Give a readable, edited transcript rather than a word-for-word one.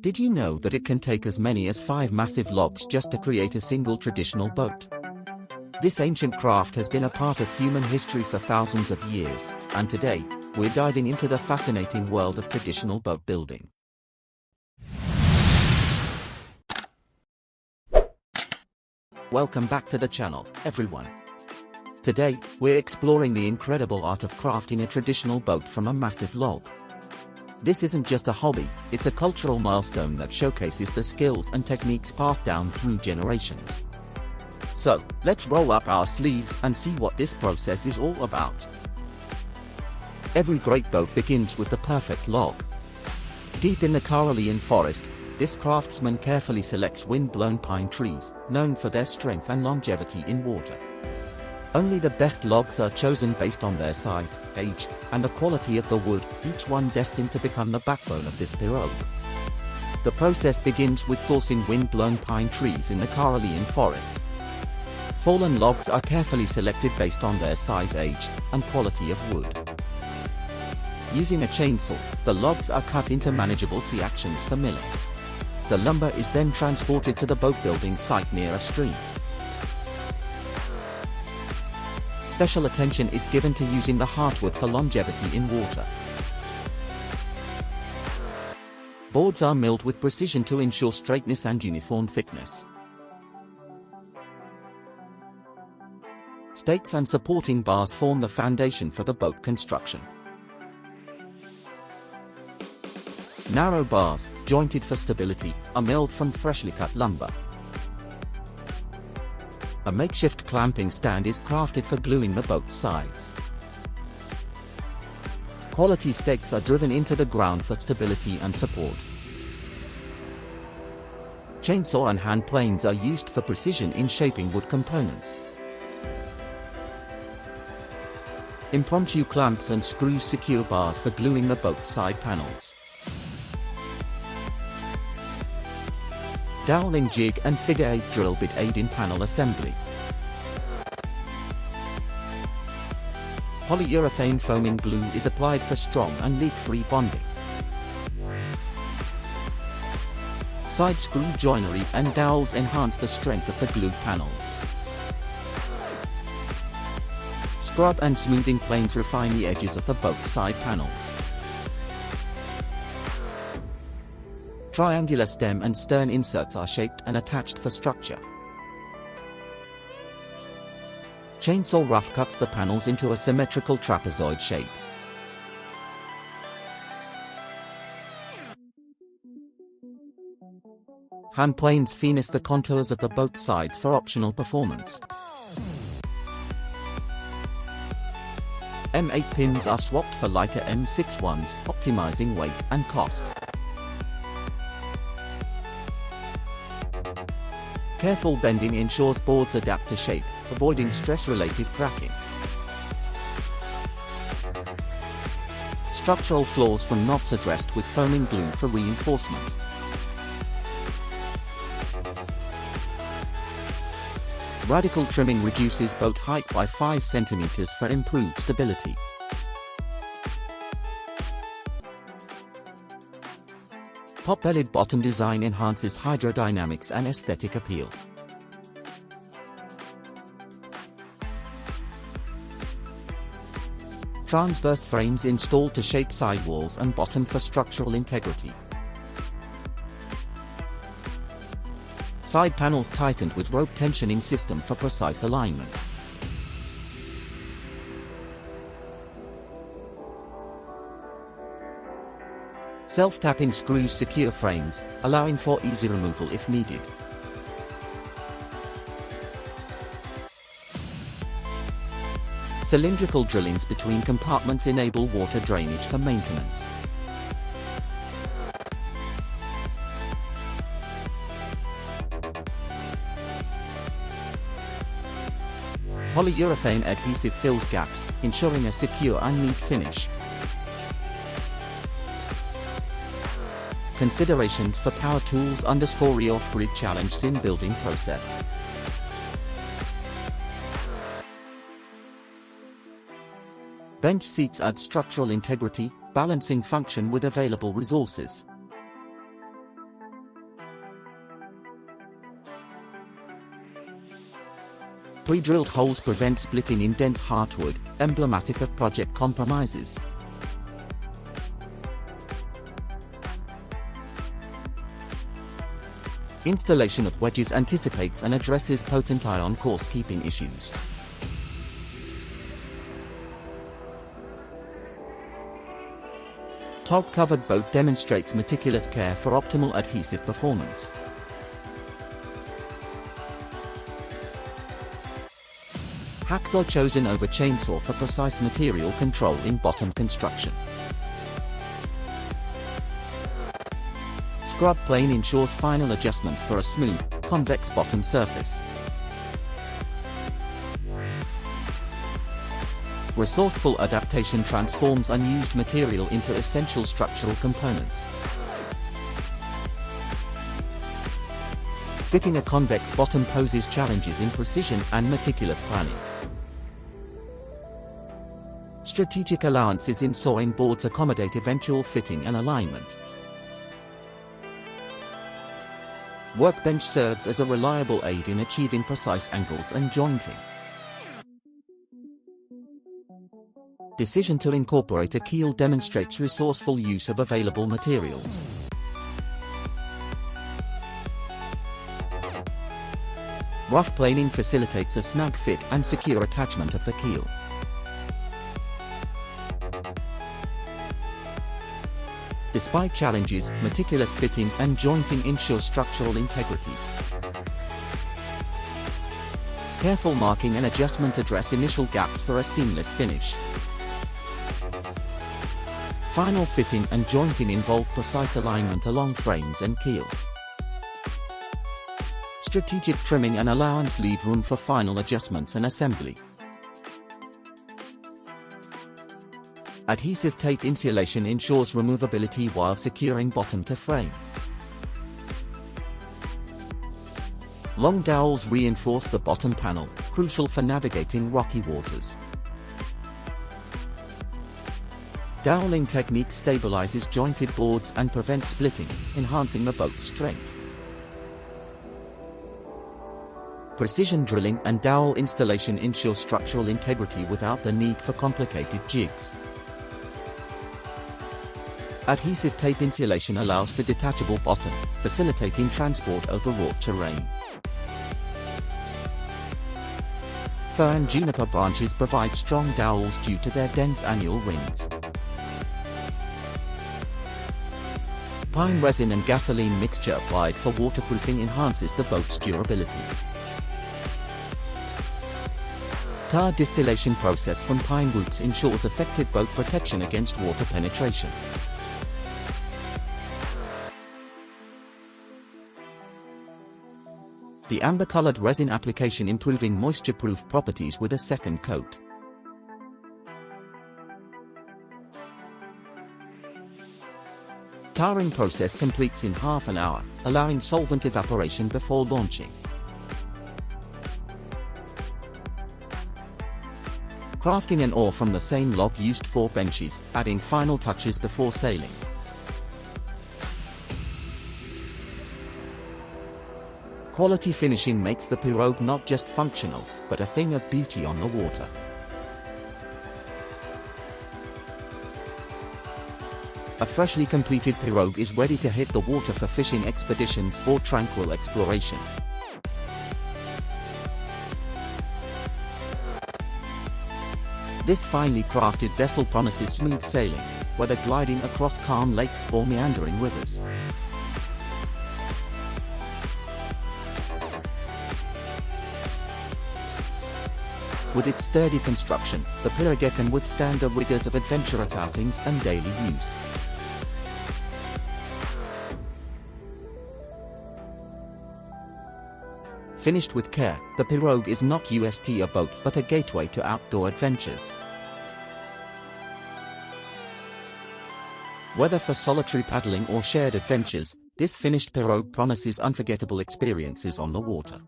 Did you know that it can take as many as 5 massive logs just to create a single traditional boat? This ancient craft has been a part of human history for thousands of years, and today, we're diving into the fascinating world of traditional boat building. Welcome back to the channel, everyone. Today, we're exploring the incredible art of crafting a traditional boat from a massive log. This isn't just a hobby, it's a cultural milestone that showcases the skills and techniques passed down through generations. So, let's roll up our sleeves and see what this process is all about. Every great boat begins with the perfect log. Deep in the Carolian forest, this craftsman carefully selects wind-blown pine trees, known for their strength and longevity in water. Only the best logs are chosen based on their size, age, and the quality of the wood, each one destined to become the backbone of this pirogue. The process begins with sourcing wind-blown pine trees in the Carolian forest. Fallen logs are carefully selected based on their size, age, and quality of wood. Using a chainsaw, the logs are cut into manageable sections for milling. The lumber is then transported to the boat building site near a stream. Special attention is given to using the heartwood for longevity in water. Boards are milled with precision to ensure straightness and uniform thickness. Stakes and supporting bars form the foundation for the boat construction. Narrow bars, jointed for stability, are milled from freshly cut lumber. A makeshift clamping stand is crafted for gluing the boat's sides. Quality stakes are driven into the ground for stability and support. Chainsaw and hand planes are used for precision in shaping wood components. Impromptu clamps and screws secure bars for gluing the boat's side panels. Doweling jig and figure-8 drill bit aid in panel assembly. Polyurethane foaming glue is applied for strong and leak-free bonding. Side screw joinery and dowels enhance the strength of the glued panels. Scrub and smoothing planes refine the edges of the boat's side panels. Triangular stem and stern inserts are shaped and attached for structure. Chainsaw rough cuts the panels into a symmetrical trapezoid shape. Hand planes finesse the contours of the boat sides for optional performance. M8 pins are swapped for lighter M6 ones, optimizing weight and cost. Careful bending ensures boards adapt to shape, avoiding stress-related cracking. Structural flaws from knots addressed with foaming glue for reinforcement. Radical trimming reduces boat height by 5 cm for improved stability. Pot-bellied bottom design enhances hydrodynamics and aesthetic appeal. Transverse frames installed to shape sidewalls and bottom for structural integrity. Side panels tightened with rope tensioning system for precise alignment. Self-tapping screws secure frames, allowing for easy removal if needed. Cylindrical drillings between compartments enable water drainage for maintenance. Polyurethane adhesive fills gaps, ensuring a secure and neat finish. Considerations for power tools _ off-grid challenge sim building process. Bench seats add structural integrity, balancing function with available resources. Pre-drilled holes prevent splitting in dense heartwood, emblematic of project compromises. Installation of wedges anticipates and addresses potent iron course-keeping issues. Top-covered boat demonstrates meticulous care for optimal adhesive performance. Hacksaw chosen over chainsaw for precise material control in bottom construction. Scrub plane ensures final adjustments for a smooth, convex bottom surface. Resourceful adaptation transforms unused material into essential structural components. Fitting a convex bottom poses challenges in precision and meticulous planning. Strategic allowances in sawing boards accommodate eventual fitting and alignment. Workbench serves as a reliable aid in achieving precise angles and jointing. Decision to incorporate a keel demonstrates resourceful use of available materials. Rough planing facilitates a snug fit and secure attachment of the keel. Despite challenges, meticulous fitting and jointing ensure structural integrity. Careful marking and adjustment address initial gaps for a seamless finish. Final fitting and jointing involve precise alignment along frames and keel. Strategic trimming and allowance leave room for final adjustments and assembly. Adhesive tape insulation ensures removability while securing bottom to frame. Long dowels reinforce the bottom panel, crucial for navigating rocky waters. Doweling technique stabilizes jointed boards and prevents splitting, enhancing the boat's strength. Precision drilling and dowel installation ensure structural integrity without the need for complicated jigs. Adhesive tape insulation allows for detachable bottom, facilitating transport over raw terrain. Fir and juniper branches provide strong dowels due to their dense annual rings. Pine resin and gasoline mixture applied for waterproofing enhances the boat's durability. Tar distillation process from pine roots ensures effective boat protection against water penetration. The amber-colored resin application improving moisture-proof properties with a second coat. Tarring process completes in half an hour, allowing solvent evaporation before launching. Crafting an oar from the same log used 4 benches, adding final touches before sailing. Quality finishing makes the pirogue not just functional, but a thing of beauty on the water. A freshly completed pirogue is ready to hit the water for fishing expeditions or tranquil exploration. This finely crafted vessel promises smooth sailing, whether gliding across calm lakes or meandering rivers. With its sturdy construction, the pirogue can withstand the rigors of adventurous outings and daily use. Finished with care, the pirogue is not just a boat but a gateway to outdoor adventures. Whether for solitary paddling or shared adventures, this finished pirogue promises unforgettable experiences on the water.